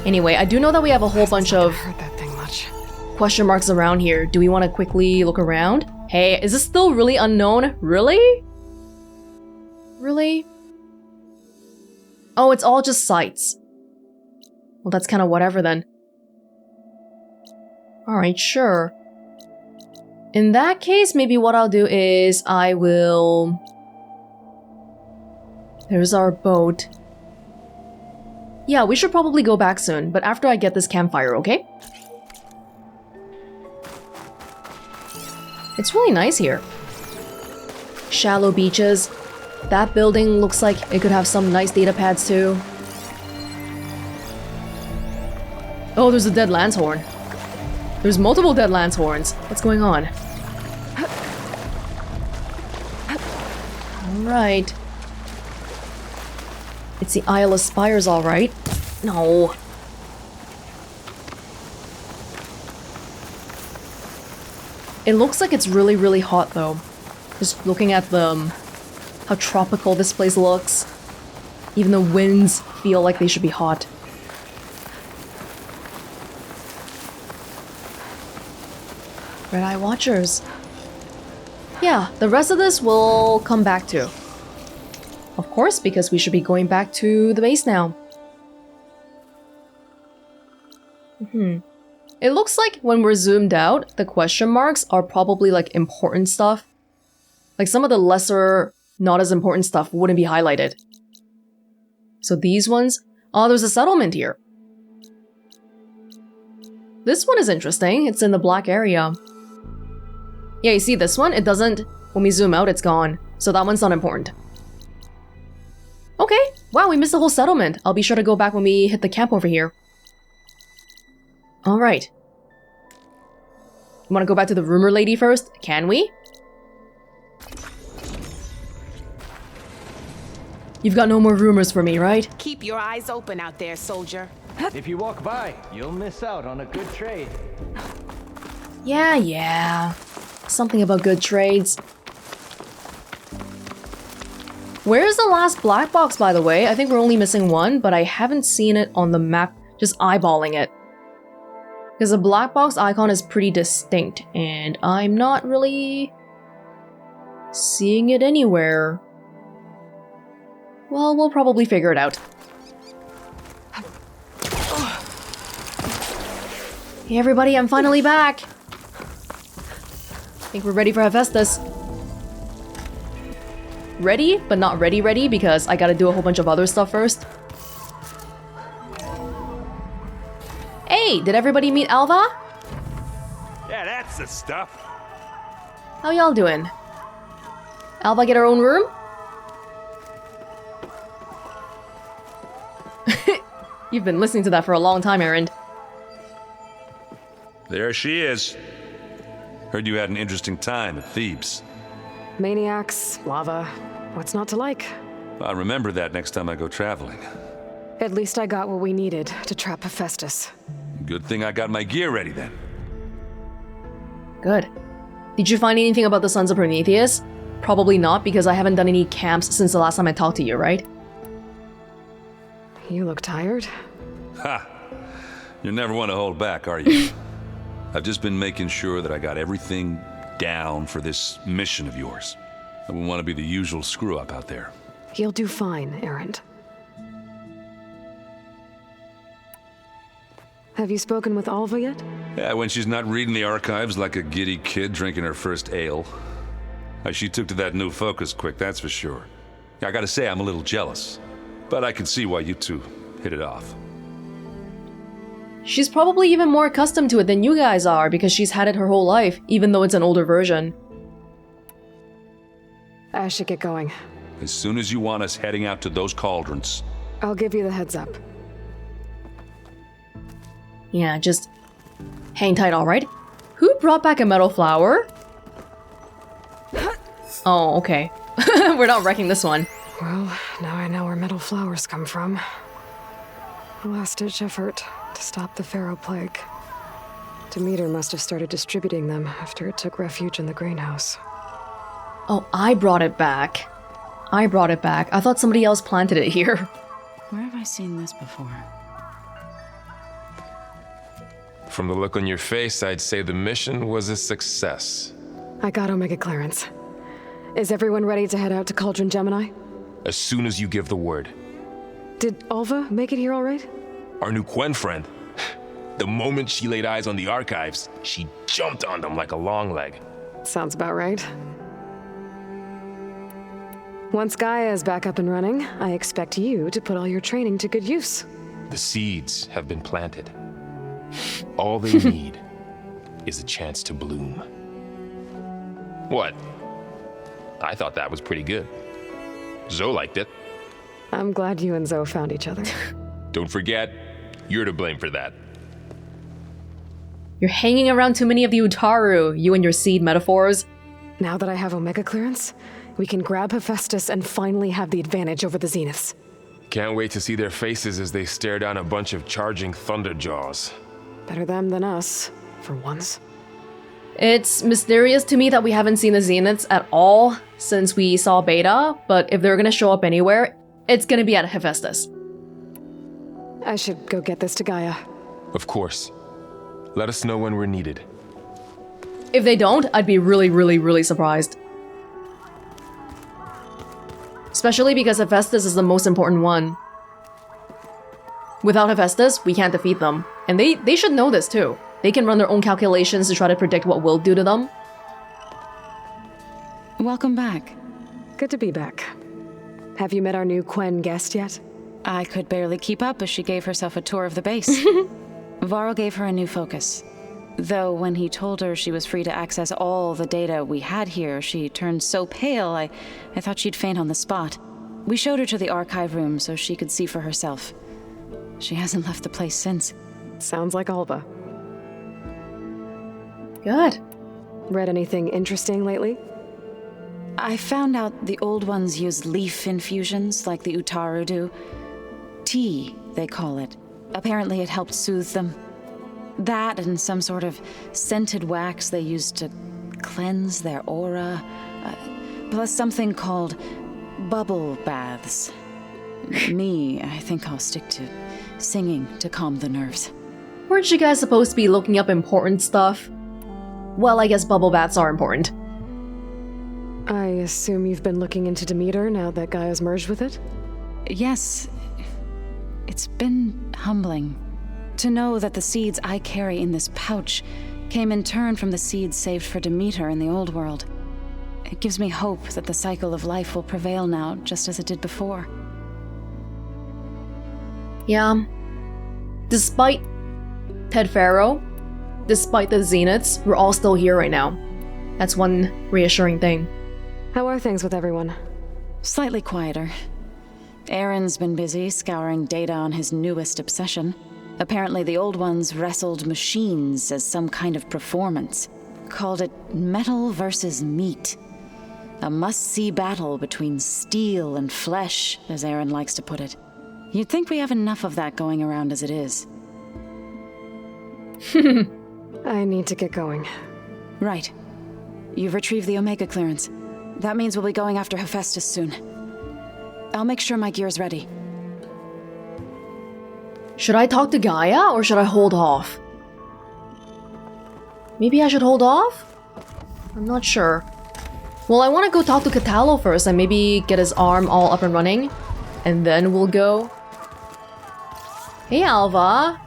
Anyway, I do know that we have a whole bunch of hurt that thing much. question marks around here. Do we want to quickly look around? Hey, is this still really unknown? Really? Really? Oh, it's all just sites. Well, that's kind of whatever then. Alright, sure. In that case, maybe what I'll do is I will... There's our boat. Yeah, we should probably go back soon, but after I get this campfire, okay? It's really nice here. Shallow beaches. That building looks like it could have some nice data pads too. Oh, there's a dead lance horn. There's multiple dead lance horns. What's going on? Alright. It's the Isle of Spires, alright. No. It looks like it's really, really hot though. Just looking at how tropical this place looks. Even the winds feel like they should be hot. Red Eye Watchers. Yeah, the rest of this we'll come back to. Of course, because we should be going back to the base now. It looks like when we're zoomed out, the question marks are probably like important stuff. Like some of the lesser, not as important stuff wouldn't be highlighted. So these ones... Oh, there's a settlement here. This one is interesting. It's in the black area. Yeah, you see this one? It doesn't... When we zoom out, it's gone. So that one's not important. Okay. Wow, we missed the whole settlement. I'll be sure to go back when we hit the camp over here. Alright. Want to go back to the rumor lady first? Can we? You've got no more rumors for me, right? Keep your eyes open out there, soldier. If you walk by, you'll miss out on a good trade. Yeah. Something about good trades. Where's the last black box, by the way? I think we're only missing one, but I haven't seen it on the map, just eyeballing it. Because the black box icon is pretty distinct, and I'm not really seeing it anywhere. Well, we'll probably figure it out. Hey everybody, I'm finally back! I think we're ready for Hephaestus. Ready, but not ready because I gotta do a whole bunch of other stuff first. Hey, did everybody meet Alva? Yeah, that's the stuff. How y'all doing? Alva get her own room? You've been listening to that for a long time, Erend. There she is. Heard you had an interesting time at Thebes. Maniacs, lava, what's not to like? I'll remember that next time I go traveling. At least I got what we needed to trap Hephaestus. Good thing I got my gear ready then. Good. Did you find anything about the Sons of Prometheus? Probably not, because I haven't done any camps since the last time I talked to you, right? You look tired. Ha! You never want to hold back, are you? I've just been making sure that I got everything down for this mission of yours. I wouldn't want to be the usual screw-up out there. You'll do fine, Erend. Have you spoken with Alva yet? Yeah, when she's not reading the archives like a giddy kid drinking her first ale. She took to that new focus quick, that's for sure. I gotta say, I'm a little jealous. But I can see why you two hit it off. She's probably even more accustomed to it than you guys are, because she's had it her whole life, even though it's an older version. I should get going. As soon as you want us heading out to those cauldrons. I'll give you the heads up. Yeah, just hang tight, alright? Who brought back a metal flower? Oh, okay. We're not wrecking this one. Well, now I know where metal flowers come from. A last-ditch effort to stop the Pharaoh plague. Demeter must have started distributing them after it took refuge in the greenhouse. Oh, I brought it back. I brought it back. I thought somebody else planted it here. Where have I seen this before? From the look on your face, I'd say the mission was a success. I got Omega clearance. Is everyone ready to head out to Cauldron Gemini? As soon as you give the word. Did Alva make it here all right? Our new Quen friend. The moment she laid eyes on the archives, she jumped on them like a long leg. Sounds about right. Once Gaia is back up and running, I expect you to put all your training to good use. The seeds have been planted. All they need is a chance to bloom. What? I thought that was pretty good. Zoe liked it. I'm glad you and Zoe found each other. Don't forget, you're to blame for that. You're hanging around too many of the Utaru, you and your seed metaphors. Now that I have Omega clearance, we can grab Hephaestus and finally have the advantage over the Zeniths. Can't wait to see their faces as they stare down a bunch of charging thunderjaws. Better them than us, for once. It's mysterious to me that we haven't seen the Zeniths at all since we saw Beta, but if they're gonna show up anywhere, it's gonna be at Hephaestus. I should go get this to Gaia. Of course. Let us know when we're needed. If they don't, I'd be really surprised. Especially because Hephaestus is the most important one. Without Hephaestus, we can't defeat them. And they should know this too. They can run their own calculations to try to predict what we'll do to them. Welcome back. Good to be back. Have you met our new Quen guest yet? I could barely keep up as she gave herself a tour of the base. Varl gave her a new focus. Though when he told her she was free to access all the data we had here, she turned so pale, I thought she'd faint on the spot. We showed her to the archive room so she could see for herself. She hasn't left the place since. Sounds like Alva. Good. Read anything interesting lately? I found out the old ones use leaf infusions like the Utaru do. Tea, they call it. Apparently it helped soothe them. That and some sort of scented wax they used to cleanse their aura. Plus something called bubble baths. Me, I think I'll stick to singing to calm the nerves. Weren't you guys supposed to be looking up important stuff? Well, I guess bubble baths are important. I assume you've been looking into Demeter now that Gaia's merged with it? Yes. It's been humbling to know that the seeds I carry in this pouch came in turn from the seeds saved for Demeter in the old world. It gives me hope that the cycle of life will prevail now, just as it did before. Yeah. Despite Ted Faro, despite the Zeniths, we're all still here right now. That's one reassuring thing. How are things with everyone? Slightly quieter. Erend's been busy scouring data on his newest obsession. Apparently the old ones wrestled machines as some kind of performance. Called it metal versus meat. A must-see battle between steel and flesh, as Erend likes to put it. You'd think we have enough of that going around as it is. I need to get going. Right. You've retrieved the Omega clearance. That means we'll be going after Hephaestus soon. I'll make sure my gear's ready. Should I talk to Gaia, or should I hold off? Maybe I should hold off? I'm not sure. Well, I want to go talk to Kotallo first and maybe get his arm all up and running. And then we'll go... Hey, Alva!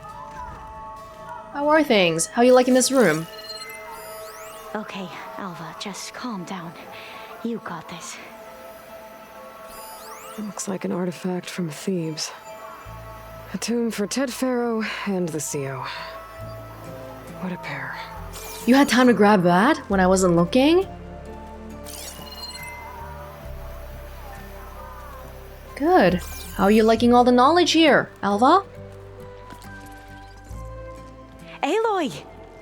How are things? How you liking this room? Okay, Alva, just calm down. You got this. Looks like an artifact from Thebes. A tomb for Ted Faro and the CO. What a pair. You had time to grab that when I wasn't looking? Good. How are you liking all the knowledge here, Alva? Aloy!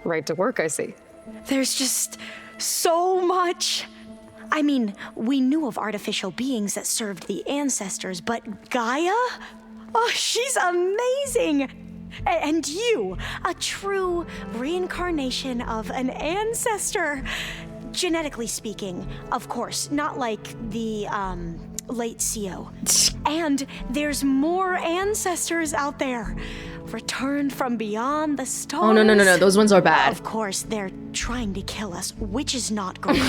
Right to work, I see. There's just so much. I mean, we knew of artificial beings that served the ancestors, but Gaia? Oh, she's amazing! And you, a true reincarnation of an ancestor. Genetically speaking, of course, not like the, late CO. And there's more ancestors out there. returned from beyond the stars. Oh, no. Those ones are bad. Of course, they're trying to kill us, which is not great.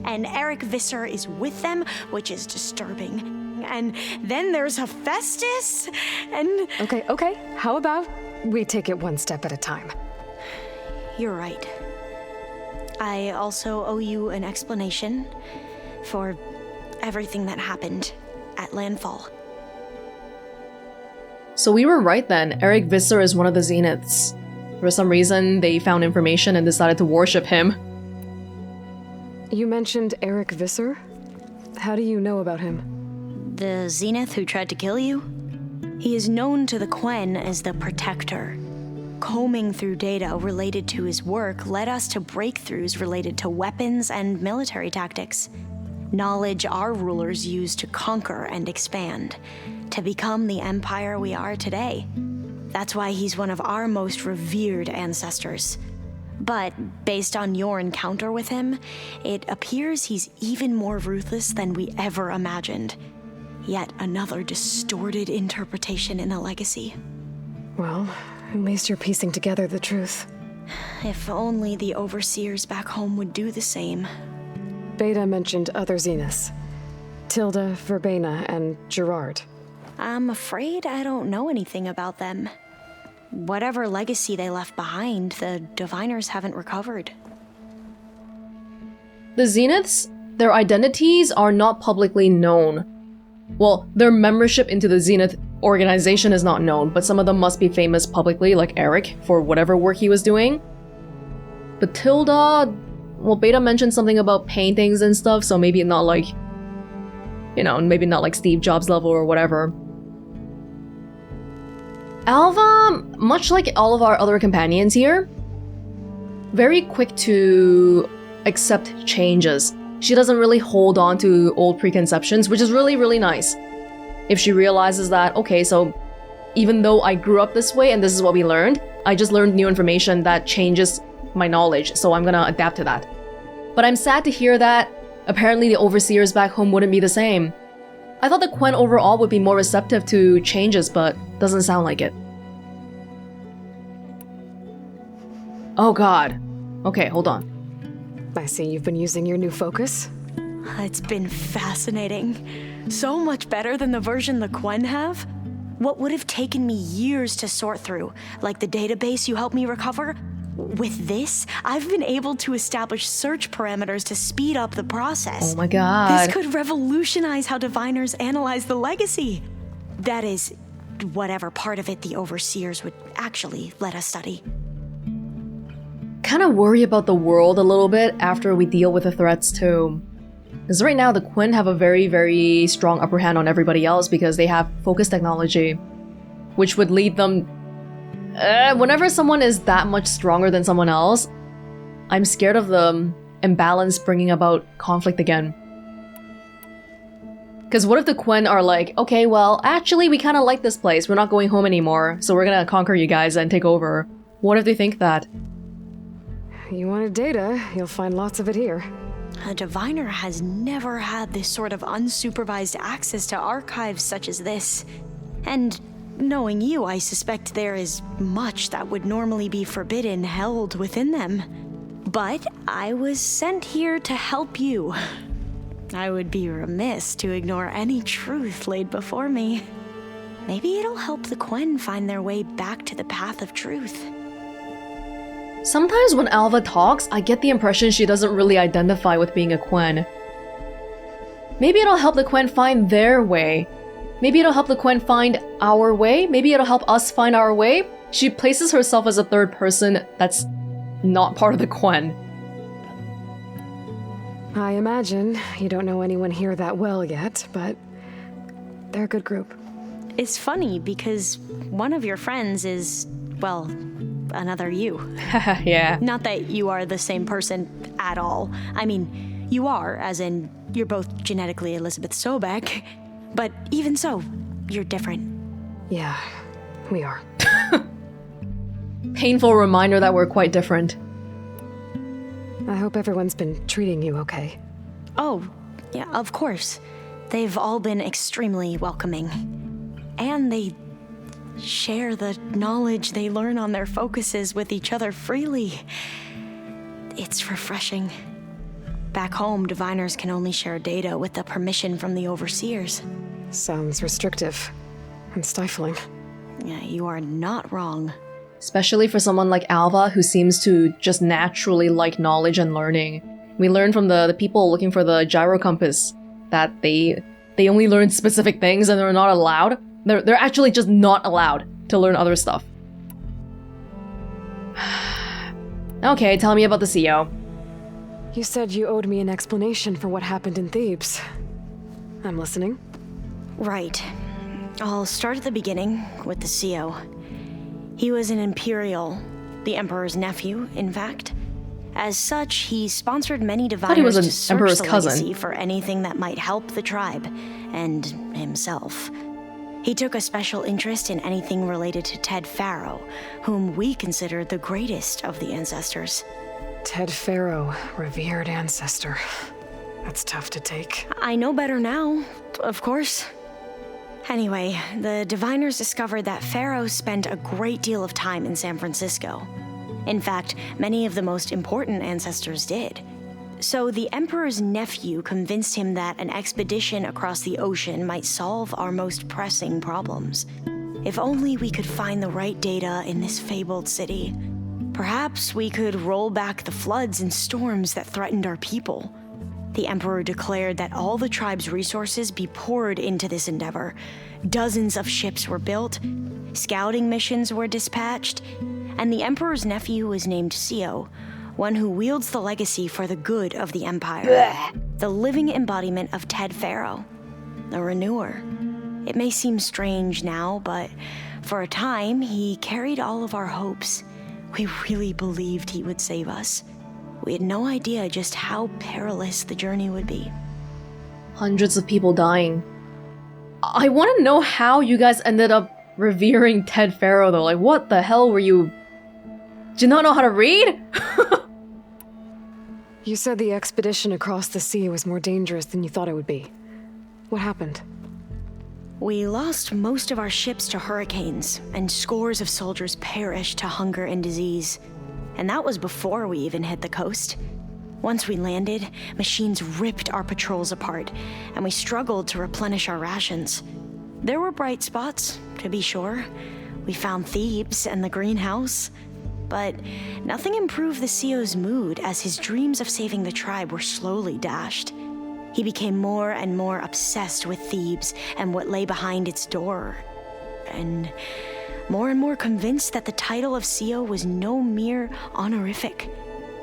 And Eric Visser is with them, which is disturbing. And then there's Hephaestus, and... Okay. How about we take it one step at a time? You're right. I also owe you an explanation for everything that happened at Landfall. So we were right then. Eric Visser is one of the Zeniths. For some reason, they found information and decided to worship him. You mentioned Eric Visser? How do you know about him? The Zenith who tried to kill you? He is known to the Quen as the Protector. Combing through data related to his work led us to breakthroughs related to weapons and military tactics. Knowledge our rulers used to conquer and expand, to become the empire we are today. That's why he's one of our most revered ancestors. But based on your encounter with him, it appears he's even more ruthless than we ever imagined. Yet another distorted interpretation in a legacy. Well, at least you're piecing together the truth. If only the overseers back home would do the same. Beta mentioned other Zeniths. Tilda, Verbena, and Gerard. I'm afraid I don't know anything about them. Whatever legacy they left behind, the Diviners haven't recovered. The Zeniths, their identities are not publicly known. Well, their membership into the Zenith organization is not known, but some of them must be famous publicly, like Eric, for whatever work he was doing. But Tilda, well, Beta mentioned something about paintings and stuff, so maybe not like, maybe not like Steve Jobs level or whatever. Alva, much like all of our other companions here, very quick to accept changes. She doesn't really hold on to old preconceptions, which is really, really nice. If she realizes that, okay, so even though I grew up this way and this is what we learned, I just learned new information that changes my knowledge, so I'm gonna adapt to that. But I'm sad to hear that apparently the overseers back home wouldn't be the same. I thought the Quen overall would be more receptive to changes, but doesn't sound like it. Oh god. Okay, hold on. I see you've been using your new focus. It's been fascinating. So much better than the version the Quen have. What would have taken me years to sort through, like the database you helped me recover, with this, I've been able to establish search parameters to speed up the process. Oh my god. This could revolutionize how diviners analyze the legacy. That is, whatever part of it the overseers would actually let us study. Kind of worry about the world a little bit after we deal with the threats too. Because right now the Quen have a very, very strong upper hand on everybody else because they have focus technology, which would lead them... whenever someone is that much stronger than someone else, I'm scared of the imbalance bringing about conflict again. Because what if the Quen are like, okay, well, actually we kind of like this place, we're not going home anymore, so we're gonna conquer you guys and take over. What if they think that? You wanted data, you'll find lots of it here. A diviner has never had this sort of unsupervised access to archives such as this. And knowing you, I suspect there is much that would normally be forbidden held within them. But I was sent here to help you. I would be remiss to ignore any truth laid before me. Maybe it'll help the Quen find their way back to the path of truth. Sometimes when Alva talks, I get the impression she doesn't really identify with being a Quen. Maybe it'll help the Quen find their way. Maybe it'll help the Quen find our way. Maybe it'll help us find our way. She places herself as a third person that's not part of the Quen. I imagine you don't know anyone here that well yet, but they're a good group. It's funny because one of your friends is, well, another you. Yeah. Not that you are the same person at all. I mean, you are, as in, you're both genetically Elizabeth Sobek, but even so, you're different. Yeah, we are. Painful reminder that we're quite different. I hope everyone's been treating you okay. Oh, yeah, of course. They've all been extremely welcoming. And they share the knowledge they learn on their focuses with each other freely. It's refreshing. Back home, diviners can only share data with the permission from the overseers. Sounds restrictive and stifling. Yeah, you are not wrong. Especially for someone like Alva, who seems to just naturally like knowledge and learning. We learned from the people looking for the gyro compass that they only learn specific things and they're not allowed. They're actually just not allowed to learn other stuff. Okay, tell me about the CO. You said you owed me an explanation for what happened in Thebes. I'm listening. Right. I'll start at the beginning with the CO. He was an Imperial, the Emperor's nephew, in fact. As such, he sponsored many diviners to search Emperor's the cousin. legacy for anything that might help the tribe, and himself. He took a special interest in anything related to Ted Faro, whom we considered the greatest of the ancestors. Ted Faro, revered ancestor. That's tough to take. I know better now, of course. Anyway, the diviners discovered that Faro spent a great deal of time in San Francisco. In fact, many of the most important ancestors did. So the Emperor's nephew convinced him that an expedition across the ocean might solve our most pressing problems. If only we could find the right data in this fabled city. Perhaps we could roll back the floods and storms that threatened our people. The Emperor declared that all the tribe's resources be poured into this endeavor. Dozens of ships were built, scouting missions were dispatched, and the Emperor's nephew was named CO, one who wields the legacy for the good of the Empire. The living embodiment of Ted Faro, the Renewer. It may seem strange now, but for a time, he carried all of our hopes. We really believed he would save us. We had no idea just how perilous the journey would be. Hundreds of people dying. I want to know how you guys ended up revering Ted Faro though. Like, what the hell were you... Did you not know how to read? You said the expedition across the sea was more dangerous than you thought it would be. What happened? We lost most of our ships to hurricanes, and scores of soldiers perished to hunger and disease. And that was before we even hit the coast. Once we landed, machines ripped our patrols apart, and we struggled to replenish our rations. There were bright spots, to be sure. We found Thebes and the greenhouse. But nothing improved the CO's mood as his dreams of saving the tribe were slowly dashed. He became more and more obsessed with Thebes and what lay behind its door. And more convinced that the title of CO was no mere honorific.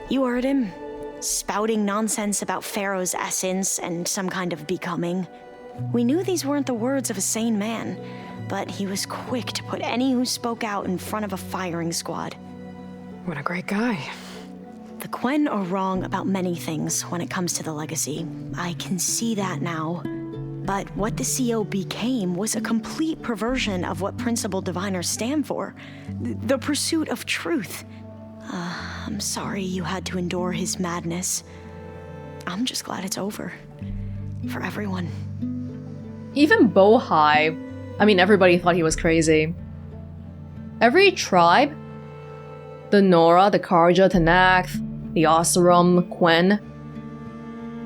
You heard him, spouting nonsense about Pharaoh's essence and some kind of becoming. We knew these weren't the words of a sane man, but he was quick to put any who spoke out in front of a firing squad. What a great guy. The Quen are wrong about many things when it comes to the legacy. I can see that now. But what the CO became was a complete perversion of what principled diviners stand for. The pursuit of truth. I'm sorry you had to endure his madness. I'm just glad it's over. For everyone. Even Bohai, I mean, everybody thought he was crazy. Every tribe, the Nora, the Karja, Tanath, the Oseram, Quen,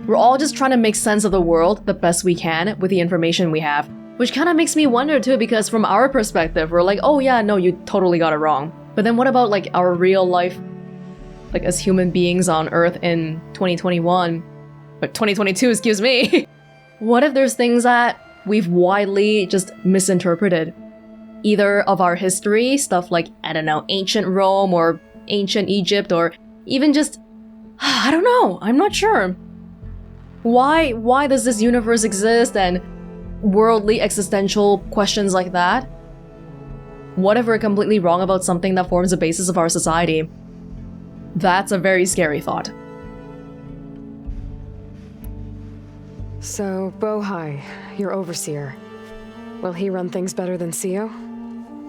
we're all just trying to make sense of the world the best we can with the information we have. Which kind of makes me wonder too, because from our perspective, we're like, oh yeah, no, you totally got it wrong. But then what about like our real life, like as human beings on Earth in 2021? But 2022, excuse me. What if there's things that we've widely just misinterpreted? Either of our history, stuff like, I don't know, ancient Rome or ancient Egypt, or even just, I don't know, I'm not sure. Why does this universe exist, and worldly existential questions like that? What if we're completely wrong about something that forms the basis of our society? That's a very scary thought. So, Bohai, your overseer. Will he run things better than CO?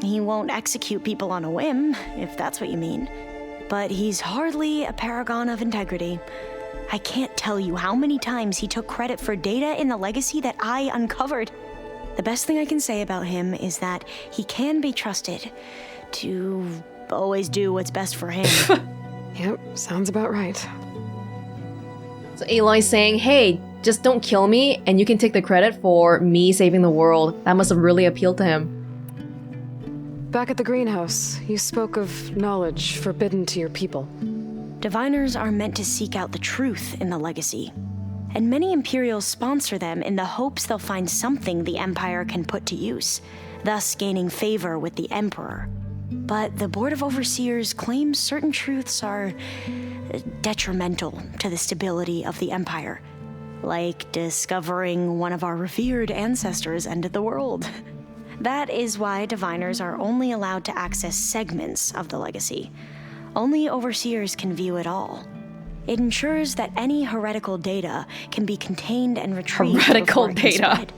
He won't execute people on a whim, if that's what you mean. But he's hardly a paragon of integrity. I can't tell you how many times he took credit for data in the legacy that I uncovered. The best thing I can say about him is that he can be trusted to always do what's best for him. Yep, sounds about right. So Aloy's saying, hey, just don't kill me, and you can take the credit for me saving the world. That must have really appealed to him. Back at the greenhouse, you spoke of knowledge forbidden to your people. Diviners are meant to seek out the truth in the legacy, and many Imperials sponsor them in the hopes they'll find something the Empire can put to use, thus gaining favor with the Emperor. But the Board of Overseers claims certain truths are detrimental to the stability of the Empire, like discovering one of our revered ancestors ended the world. That is why Diviners are only allowed to access segments of the legacy. Only Overseers can view it all. It ensures that any heretical data can be contained and retrieved. Heretical data. Spread.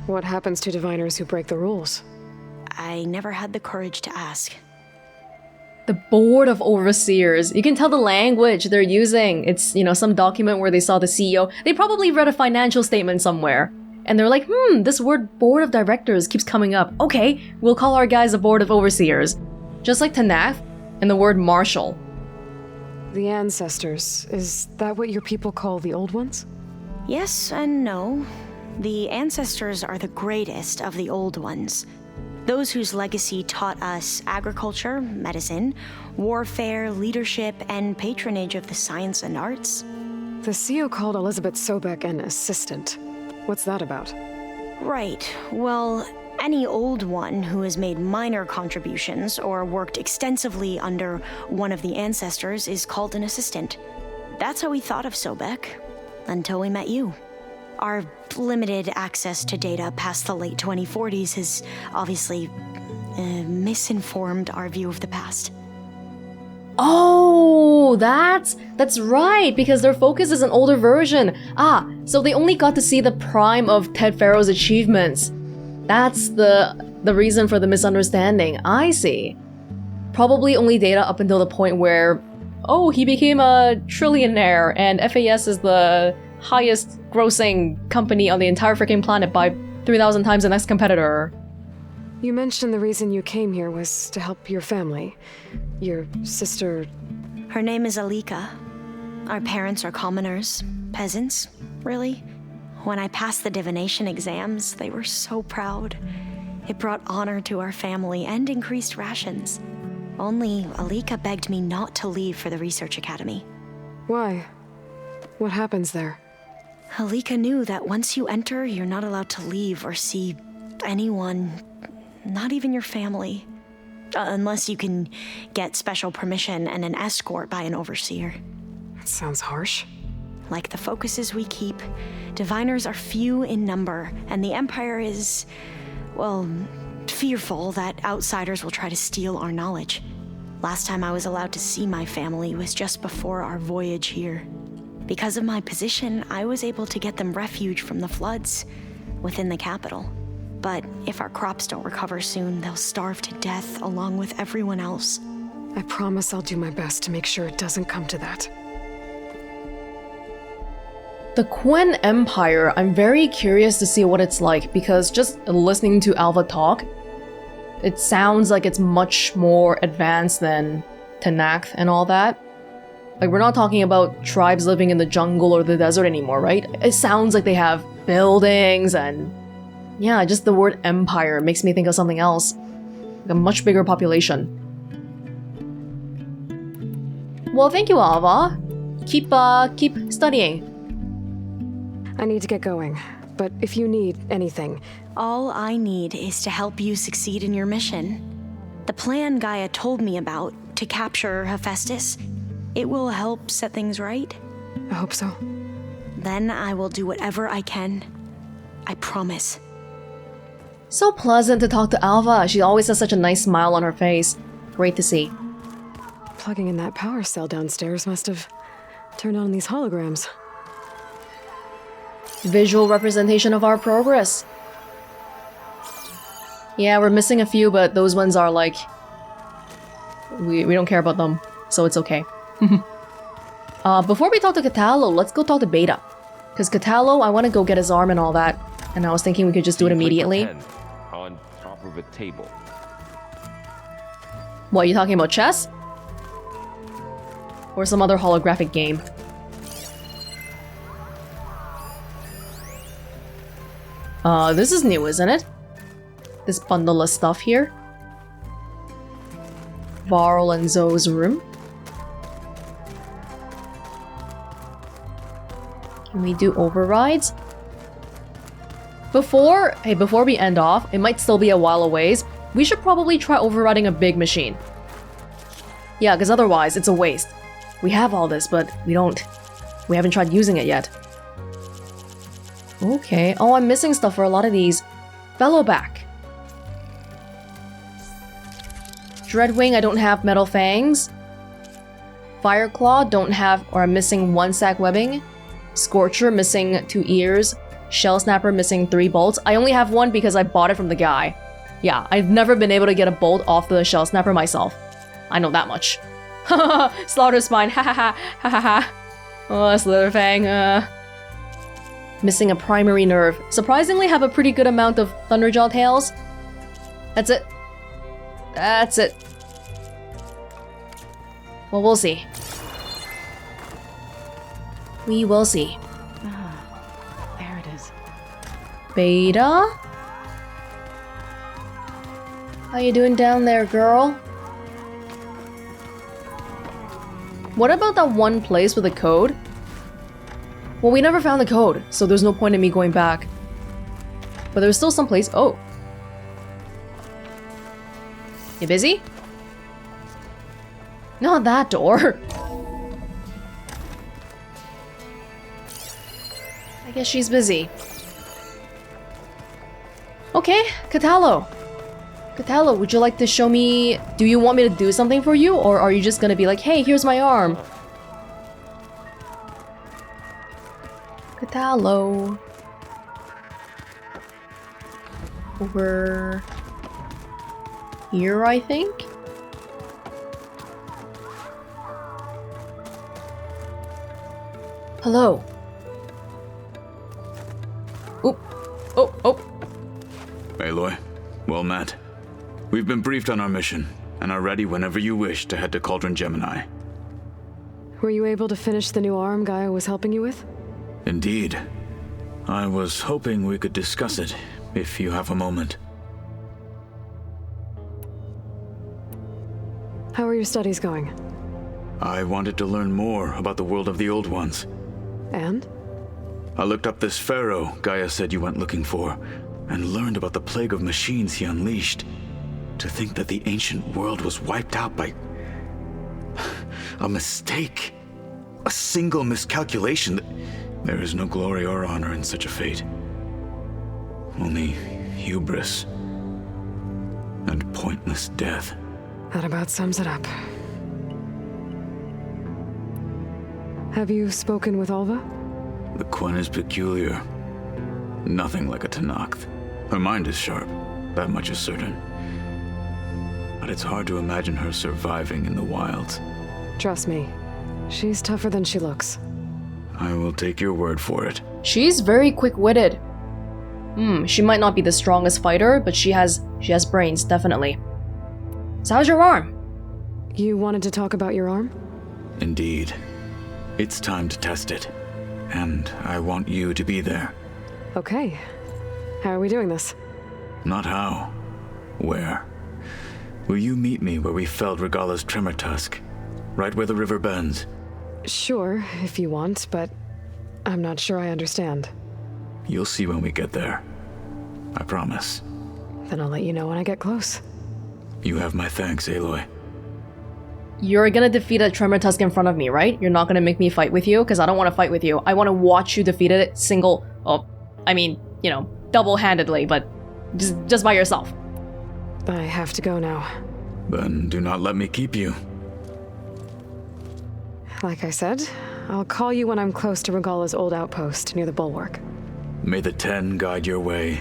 What happens to diviners who break the rules? I never had the courage to ask. The Board of Overseers. You can tell the language they're using. It's, some document where they saw the CEO. They probably read a financial statement somewhere. And they're like, this word Board of Directors keeps coming up. Okay, we'll call our guys the Board of Overseers. Just like Tanath and the word Marshal. The ancestors, is that what your people call the old ones? Yes and no. The ancestors are the greatest of the old ones. Those whose legacy taught us agriculture, medicine, warfare, leadership, and patronage of the science and arts. The CEO called Elizabeth Sobek an assistant. What's that about? Right. Well, any old one who has made minor contributions or worked extensively under one of the ancestors is called an assistant. That's how we thought of Sobek, until we met you. Our limited access to data past the late 2040s has obviously misinformed our view of the past. Oh, that's right, because their focus is an older version. So they only got to see the prime of Ted Farrow's achievements. That's the reason for the misunderstanding. I see. Probably only data up until the point where, he became a trillionaire and FAS is the highest grossing company on the entire freaking planet by 3,000 times the next competitor. You mentioned the reason you came here was to help your family. Your sister... Her name is Alika. Our parents are commoners, peasants, really. When I passed the divination exams, they were so proud. It brought honor to our family and increased rations. Only Alika begged me not to leave for the research academy. Why? What happens there? Alika knew that once you enter, you're not allowed to leave or see anyone, not even your family. Unless you can get special permission and an escort by an overseer. That sounds harsh. Like the focuses we keep, diviners are few in number, and the Empire is, fearful that outsiders will try to steal our knowledge. Last time I was allowed to see my family was just before our voyage here. Because of my position, I was able to get them refuge from the floods within the capital. But if our crops don't recover soon, they'll starve to death along with everyone else. I promise I'll do my best to make sure it doesn't come to that. The Quen Empire, I'm very curious to see what it's like, because just listening to Alva talk, it sounds like it's much more advanced than Tanath and all that. Like, we're not talking about tribes living in the jungle or the desert anymore, right? It sounds like they have buildings and... yeah, just the word empire makes me think of something else. Like a much bigger population. Well, thank you, Alva. Keep studying. I need to get going, but if you need anything... All I need is to help you succeed in your mission. The plan Gaia told me about to capture Hephaestus, it will help set things right. I hope so. Then I will do whatever I can. I promise. So pleasant to talk to Alva. She always has such a nice smile on her face. Great to see. Plugging in that power cell downstairs must have turned on these holograms. Visual representation of our progress. Yeah, we're missing a few, but those ones are like... We don't care about them, so it's okay. Before we talk to Kotallo, let's go talk to Beta. Because Kotallo, I want to go get his arm and all that. And I was thinking we could just do it You play immediately. pretend on top of a table. What, are you talking about chess? Or some other holographic game? This is new, isn't it? This bundle of stuff here. Varl and Zoe's room. Can we do overrides? Before we end off, it might still be a while away. We should probably try overriding a big machine. Yeah, because otherwise it's a waste. We have all this, but we haven't tried using it yet. Okay. Oh, I'm missing stuff for a lot of these. Fellowback. Dreadwing, I don't have metal fangs. Fireclaw, don't have, or I'm missing 1 stack webbing. Scorcher, missing 2 ears. Shell Snapper, missing 3 bolts. I only have 1 because I bought it from the guy. Yeah, I've never been able to get a bolt off the Shell Snapper myself. I know that much. Slaughter Spine, ha ha ha ha ha ha. Oh, Slitherfang, Missing a primary nerve. Surprisingly have a pretty good amount of Thunderjaw tails. That's it. That's it. Well, we'll see. We will see. There it is. Beta? How you doing down there, girl? What about that one place with a code? Well, we never found the code, so there's no point in me going back. But there's still some place. Oh. You busy? Not that door. I guess she's busy. Okay, Kotallo. Kotallo, would you like to show me... Do you want me to do something for you? Or are you just gonna be like, hey, here's my arm? Kotallo. Over... here, I think? Hello. Oop. Oh, oh. Aloy, well met. We've been briefed on our mission, and are ready whenever you wish to head to Cauldron Gemini. Were you able to finish the new arm Gaia was helping you with? Indeed. I was hoping we could discuss it, if you have a moment. How are your studies going? I wanted to learn more about the world of the Old Ones. And? I looked up this pharaoh Gaia said you went looking for, and learned about the plague of machines he unleashed. To think that the ancient world was wiped out by... a mistake. A single miscalculation. There is no glory or honor in such a fate. Only hubris. And pointless death. That about sums it up. Have you spoken with Alva? The Quen is peculiar. Nothing like a Tenakth. Her mind is sharp, that much is certain. But it's hard to imagine her surviving in the wilds. Trust me, she's tougher than she looks. I will take your word for it. She's very quick-witted. She might not be the strongest fighter, but she has brains, definitely. So how's your arm? You wanted to talk about your arm? Indeed. It's time to test it. And I want you to be there. Okay. How are we doing this? Not how. Where? Will you meet me where we felled Regala's tremor tusk? Right where the river bends? Sure, if you want, but I'm not sure I understand. You'll see when we get there. I promise. Then I'll let you know when I get close. You have my thanks, Aloy. You're gonna defeat a Tremor Tusk in front of me, right? You're not gonna make me fight with you? Because I don't want to fight with you. I want to watch you defeat it double-handedly, but just by yourself. I have to go now. Then do not let me keep you. Like I said, I'll call you when I'm close to Regala's old outpost near the bulwark. May the 10 guide your way.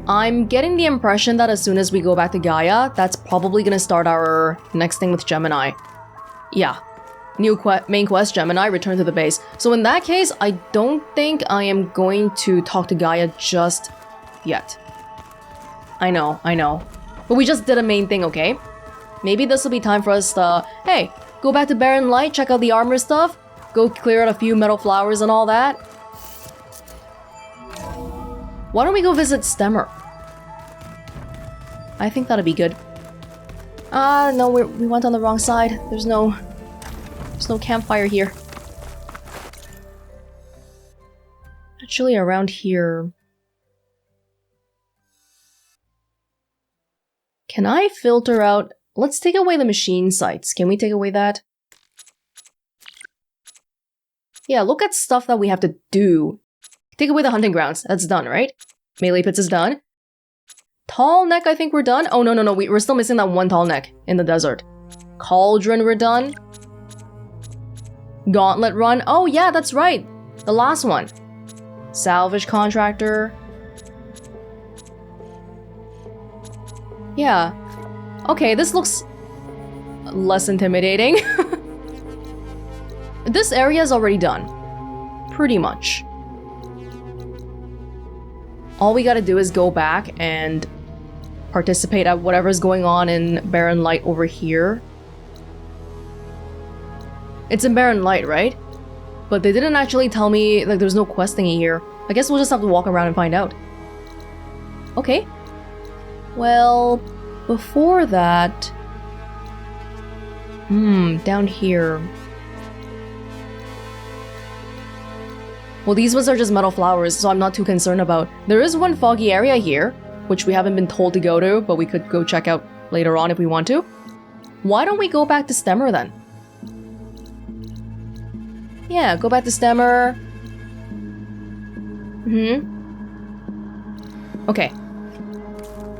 I'm getting the impression that as soon as we go back to Gaia, that's probably gonna start our next thing with Gemini. Yeah. main quest gem and I return to the base. So in that case, I don't think I am going to talk to Gaia just yet. I know. But we just did a main thing, okay? Maybe this will be time for us to, hey, go back to Barren Light, check out the armor stuff, go clear out a few metal flowers and all that. Why don't we go visit Stemmer? I think that'd be good. No, we went on the wrong side. There's no campfire here. Actually, around here... Can I filter out... Let's take away the machine sites. Can we take away that? Yeah, look at stuff that we have to do. Take away the hunting grounds. That's done, right? Melee pits is done. Tall neck, I think we're done. Oh, no. We're still missing that one tall neck in the desert. Cauldron, we're done. Gauntlet run. Oh, yeah, that's right. The last one. Salvage contractor. Yeah. Okay, this looks less intimidating. This area is already done. Pretty much. All we gotta do is go back and participate at whatever's going on in Barren Light over here. It's in Barren Light, right? But they didn't actually tell me, like, there's no quest thingy here. I guess we'll just have to walk around and find out. Okay. Well, before that... down here. Well, these ones are just metal flowers, so I'm not too concerned about. There is one foggy area here, which we haven't been told to go to, but we could go check out later on if we want to. Why don't we go back to Stemmer then? Yeah, go back to Stemmer. Okay.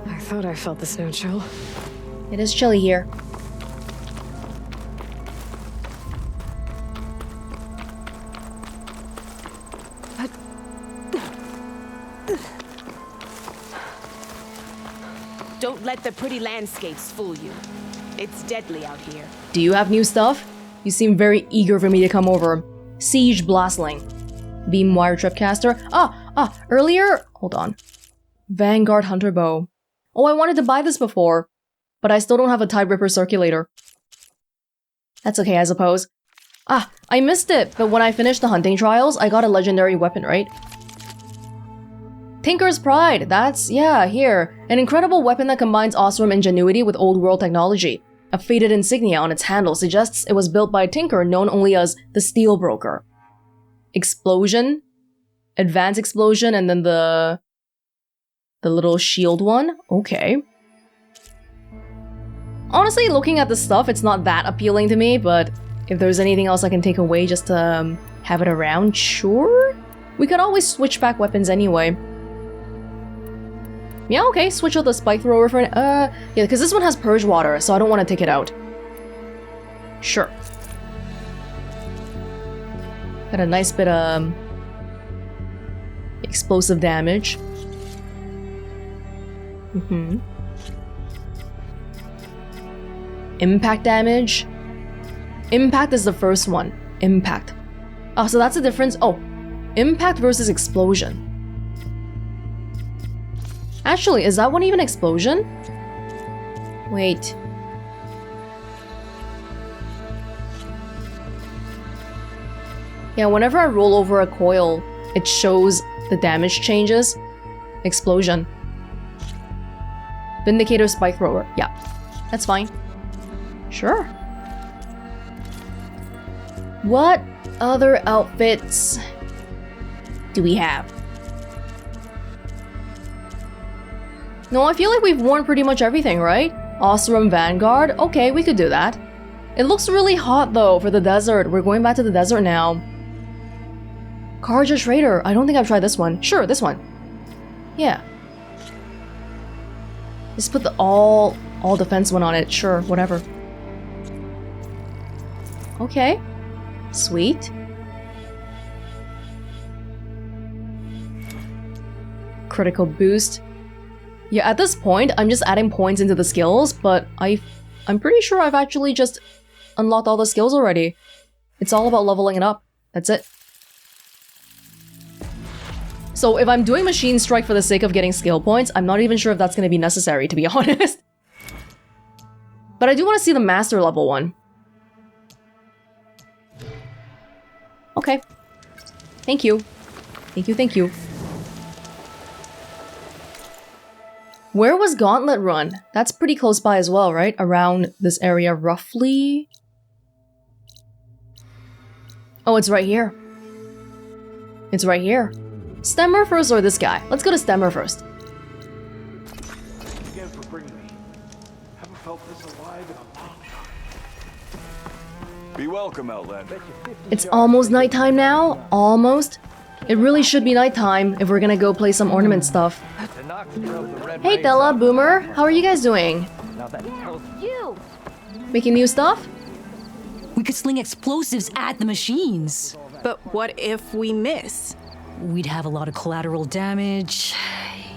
I thought I felt the snow chill. It is chilly here. Don't let the pretty landscapes fool you. It's deadly out here. Do you have new stuff? You seem very eager for me to come over. Siege Blastling. Beam Wire Tripcaster. Earlier... Hold on. Vanguard Hunter Bow. Oh, I wanted to buy this before, but I still don't have a Tide Ripper Circulator. That's okay, I suppose. I missed it, but when I finished the hunting trials, I got a legendary weapon, right? Tinker's Pride, that's, yeah, here. An incredible weapon that combines awesome ingenuity with old world technology. A faded insignia on its handle suggests it was built by a tinker known only as the Steel Broker. Explosion, Advanced Explosion, and then the little shield one? Okay. Honestly, looking at the stuff, it's not that appealing to me, but if there's anything else I can take away just to have it around, sure? We could always switch back weapons anyway. Yeah, okay, switch out the spike thrower for yeah, because this one has purge water, so I don't want to take it out. Sure. Got a nice bit of explosive damage. Impact damage. Impact is the first one. Impact. Oh, so that's the difference. Oh, impact versus explosion. Actually, is that one even explosion? Wait. Yeah, whenever I roll over a coil, it shows the damage changes. Explosion. Vindicator Spike Thrower. Yeah, that's fine. Sure. What other outfits do we have? No, I feel like we've worn pretty much everything, right? Osram Vanguard? Okay, we could do that. It looks really hot though for the desert. We're going back to the desert now. Karja Trader. I don't think I've tried this one. Sure, this one. Yeah. Just put the all defense one on it. Sure, whatever. Okay. Sweet. Critical boost. Yeah, at this point, I'm just adding points into the skills, but I'm pretty sure I've actually just unlocked all the skills already. It's all about leveling it up. That's it. So if I'm doing Machine Strike for the sake of getting skill points, I'm not even sure if that's going to be necessary, to be honest. But I do want to see the Master level one. Okay. Thank you. Thank you, thank you. Where was Gauntlet Run? That's pretty close by as well, right? Around this area, roughly? Oh, it's right here. It's right here. Stemmer first or this guy? Let's go to Stemmer first. Again for bringing me. Haven't felt this alive in a long time. Be welcome, Outlander. It's almost nighttime now. Almost. It really should be nighttime if we're gonna go play some ornament stuff. Hey Della, Boomer, how are you guys doing? You! Making new stuff? We could sling explosives at the machines. But what if we miss? We'd have a lot of collateral damage.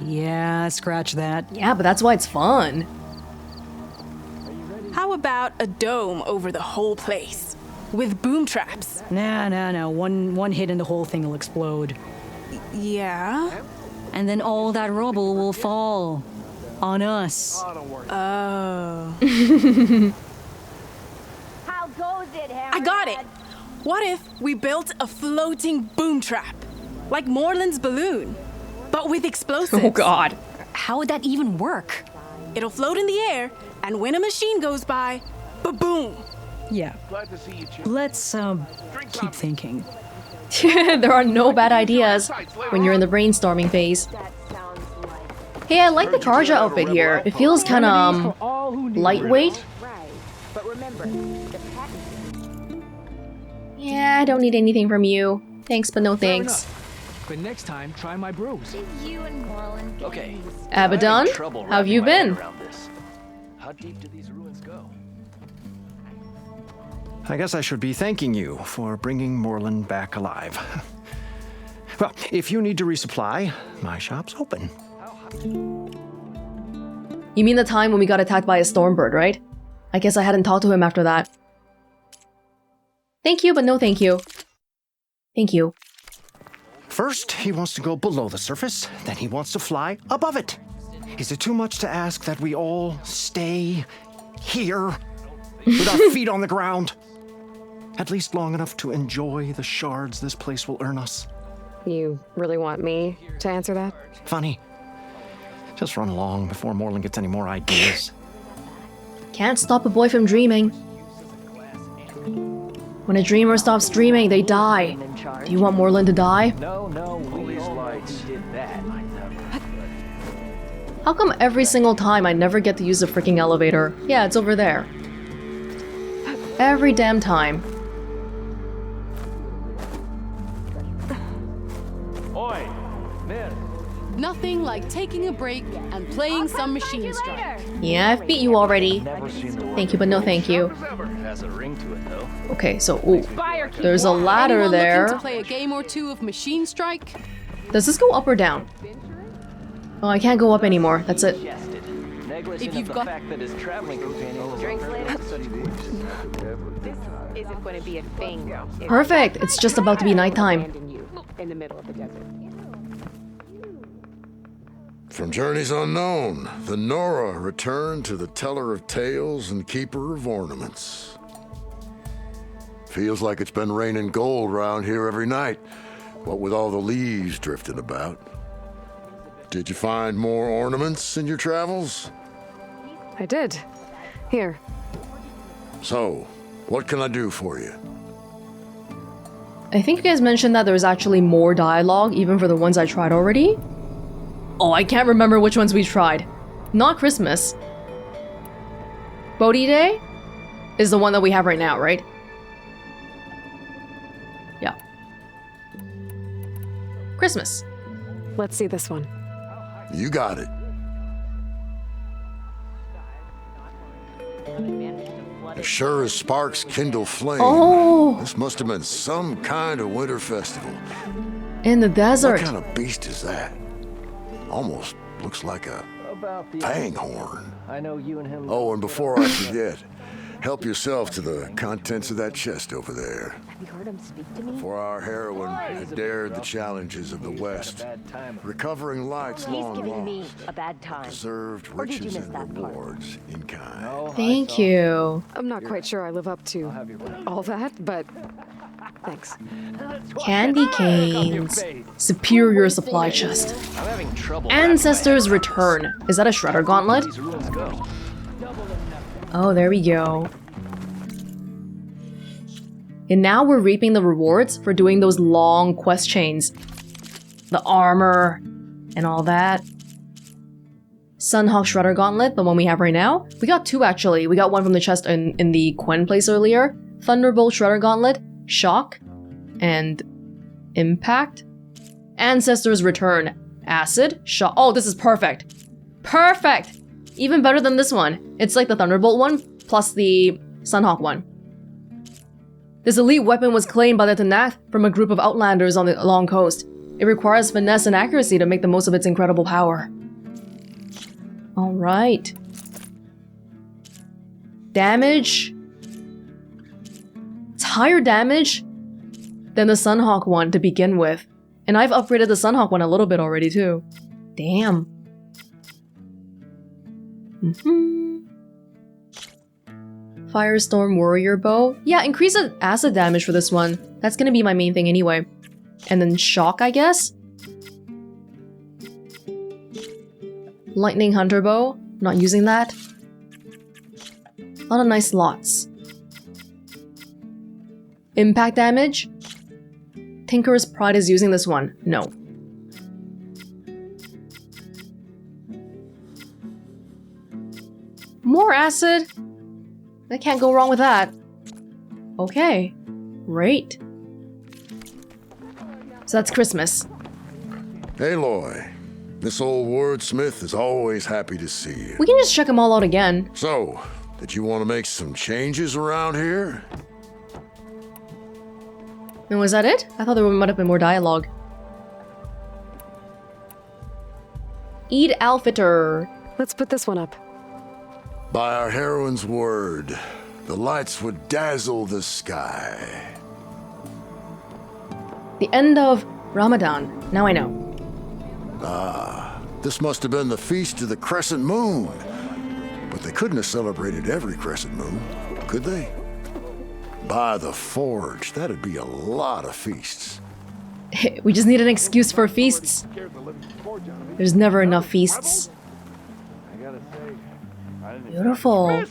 Yeah, scratch that. Yeah, but that's why it's fun. How about a dome over the whole place? With boom traps? Nah. One hit and the whole thing will explode. Yeah? And then all that rubble will fall. On us. Oh. How goes it, Harry? I got it! What if we built a floating boom trap? Like Morland's balloon, but with explosives. Oh god. How would that even work? It'll float in the air, and when a machine goes by, ba-boom! Yeah. Let's, keep thinking. There are no bad ideas when you're in the brainstorming phase. Hey, I like the Karja outfit here. It feels kinda, lightweight. Yeah, I don't need anything from you. Thanks, but no thanks. But next time, try my brews. Okay. Abaddon, how have you been? How deep do these ruins go? I guess I should be thanking you for bringing Morland back alive. Well, if you need to resupply, my shop's open. You mean the time when we got attacked by a stormbird, right? I guess I hadn't talked to him after that. Thank you, but no thank you. Thank you. First, he wants to go below the surface, then he wants to fly above it. Is it too much to ask that we all stay here with our feet on the ground? At least long enough to enjoy the shards this place will earn us. You really want me to answer that? Funny. Just run along before Morland gets any more ideas. Can't stop a boy from dreaming. When a dreamer stops dreaming, they die. Do you want Morland to die? No, these lights did that. How come every single time I never get to use the freaking elevator? Yeah, it's over there. Every damn time. Oi, miss. Nothing like taking a break and playing some machine strike. Yeah, I've beat you already. Thank you, but no thank you. Has a ring to it though. Okay, so ooh, there's a ladder Anyone there. looking to play a game or two of machine strike? Does this go up or down? Oh, I can't go up anymore. That's it. If you've got Isn't going to be a thing. Perfect. It's just about to be nighttime. In the middle of the desert. From journeys unknown, the Nora returned to the teller of tales and keeper of ornaments. Feels like it's been raining gold around here every night, what with all the leaves drifting about. Did you find more ornaments in your travels? I did. Here. So, what can I do for you? I think you guys mentioned that there was actually more dialogue, even for the ones I tried already. Oh, I can't remember which ones we tried. Not Christmas. Bodhi Day is the one that we have right now, right? Yeah. Christmas. Let's see this one. You got it. As sure as sparks kindle flame, this must have been some kind of winter festival. In the desert. What kind of beast is that? Almost looks like a fang horn. I know you and him. Oh, and before I forget, Help yourself to the contents of that chest over there. Have you heard him speak to me? For our heroine had dared the challenges of the West, recovering lights He's long giving me lost, a bad time. deserved Or did you riches miss and that part? rewards in kind. Thank you. I'm not quite sure I live up to all that, but thanks. Candy canes. Superior supply chest. Ancestors return. Is that a shredder gauntlet? Oh, there we go. And now we're reaping the rewards for doing those long quest chains. The armor and all that. Sunhawk Shredder Gauntlet, the one we have right now. We got two actually. We got one from the chest in the Quen place earlier. Thunderbolt Shredder Gauntlet, Shock, and Impact. Ancestors Return, Acid, Shock. Oh, this is perfect. Perfect! Even better than this one. It's like the Thunderbolt one, plus the Sunhawk one. This elite weapon was claimed by the Tanakh from a group of outlanders on the long coast. It requires finesse and accuracy to make the most of its incredible power. Alright. Damage. It's higher damage than the Sunhawk one to begin with. And I've upgraded the Sunhawk one a little bit already too. Damn. Firestorm Warrior Bow. Yeah, increase the acid damage for this one. That's gonna be my main thing anyway. And then Shock, I guess? Lightning Hunter Bow. Not using that. A lot of nice slots. Impact damage. Tinker's Pride is using this one. No. More acid. I can't go wrong with that. Okay. Great. So that's Christmas. Aloy, this old wordsmith is always happy to see you. We can just check them all out again. So, did you want to make some changes around here? And was that it? I thought there might have been more dialogue. Eid Al-Fitr. Let's put this one up. By our heroine's word, the lights would dazzle the sky. The end of Ramadan. Now I know. Ah, this must have been the feast of the crescent moon. But they couldn't have celebrated every crescent moon, could they? By the forge, that'd be a lot of feasts. We just need an excuse for feasts. There's never enough feasts. Beautiful.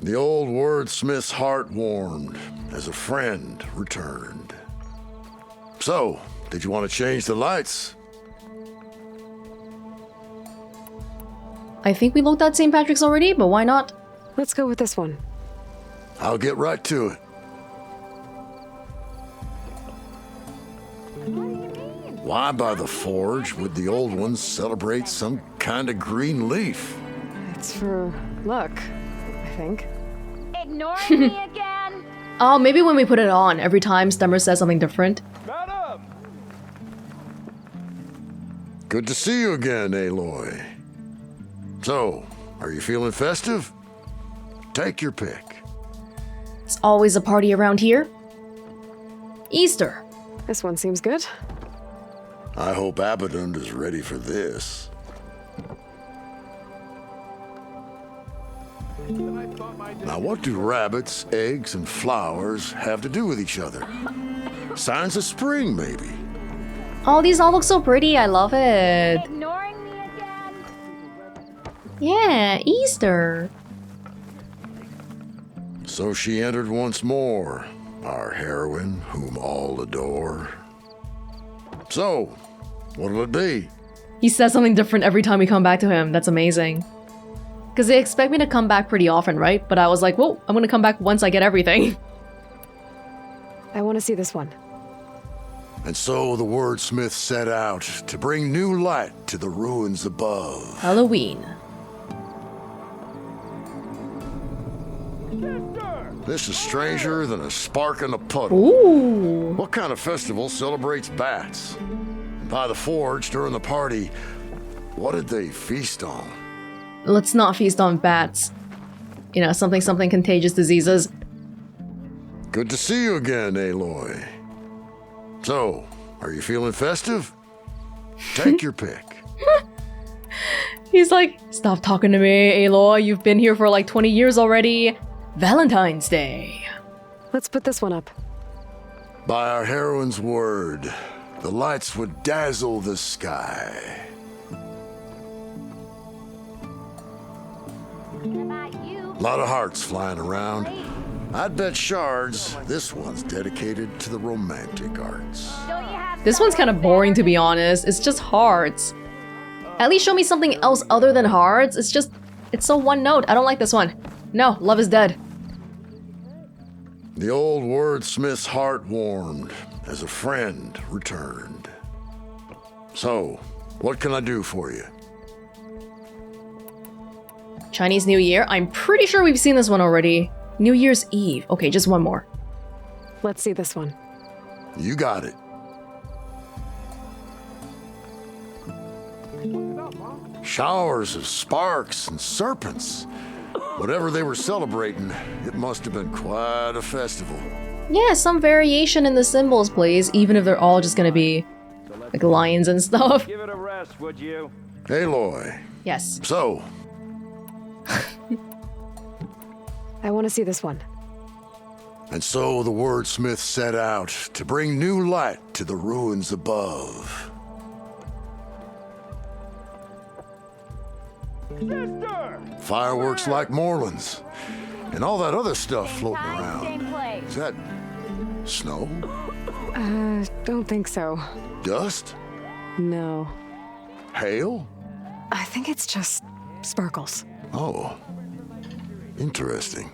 The old wordsmith's heart warmed as a friend returned. So, did you want to change the lights? I think we looked at St. Patrick's already, but why not? Let's go with this one. I'll get right to it. Why by the forge would the old ones celebrate some kind of green leaf? It's for luck, I think. Ignoring me again? Oh, maybe when we put it on, every time Stemmer says something different. Good to see you again, Aloy. So, are you feeling festive? Take your pick. It's always a party around here. Easter. This one seems good. I hope Abaddon is ready for this. Now, what do rabbits, eggs, and flowers have to do with each other? Signs of spring, maybe. Oh, these all look so pretty. I love it. Ignoring me again? Yeah, Easter. So she entered once more, our heroine, whom all adore. So, what'll it be? He says something different every time we come back to him. That's amazing. Because they expect me to come back pretty often, right? But I was like, whoa, I'm gonna come back once I get everything. I want to see this one. And so the wordsmith set out to bring new light to the ruins above. Halloween. This is stranger than a spark in a puddle. Ooh. What kind of festival celebrates bats? And by the forge during the party, what did they feast on? let's not feast on bats. You know, something contagious diseases. Good to see you again, Aloy. So, are you feeling festive? Take your pick. He's like, stop talking to me, Aloy. You've been here for like 20 years already. Valentine's Day. Let's put this one up. By our heroine's word, the lights would dazzle the sky. A lot of hearts flying around. I'd bet shards this one's dedicated to the romantic arts. This one's kind of boring, to be honest. It's just hearts. At least show me something else other than hearts. It's so one note. I don't like this one. No, love is dead. The old wordsmith's heart warmed as a friend returned. So, what can I do for you? Chinese New Year. I'm pretty sure we've seen this one already. New Year's Eve. Okay, just one more. Let's see this one. You got it. Showers of sparks and serpents. Whatever they were celebrating, it must have been quite a festival. Yeah, some variation in the symbols, please, even if they're all just gonna be like lions and stuff. Give it a rest, would you? Aloy. Yes. So, I want to see this one. and so the wordsmith set out to bring new light to the ruins above. Sister! Fireworks like Moreland's, and all that other stuff floating around. Is that snow? Don't think so. Dust? No. Hail? I think it's just sparkles. Oh. Interesting.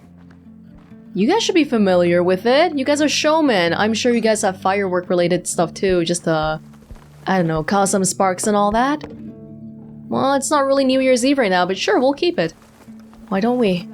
You guys should be familiar with it. You guys are showmen. I'm sure you guys have firework related stuff too, just I don't know, cause some sparks and all that. Well, it's not really New Year's Eve right now, but sure, we'll keep it. Why don't we?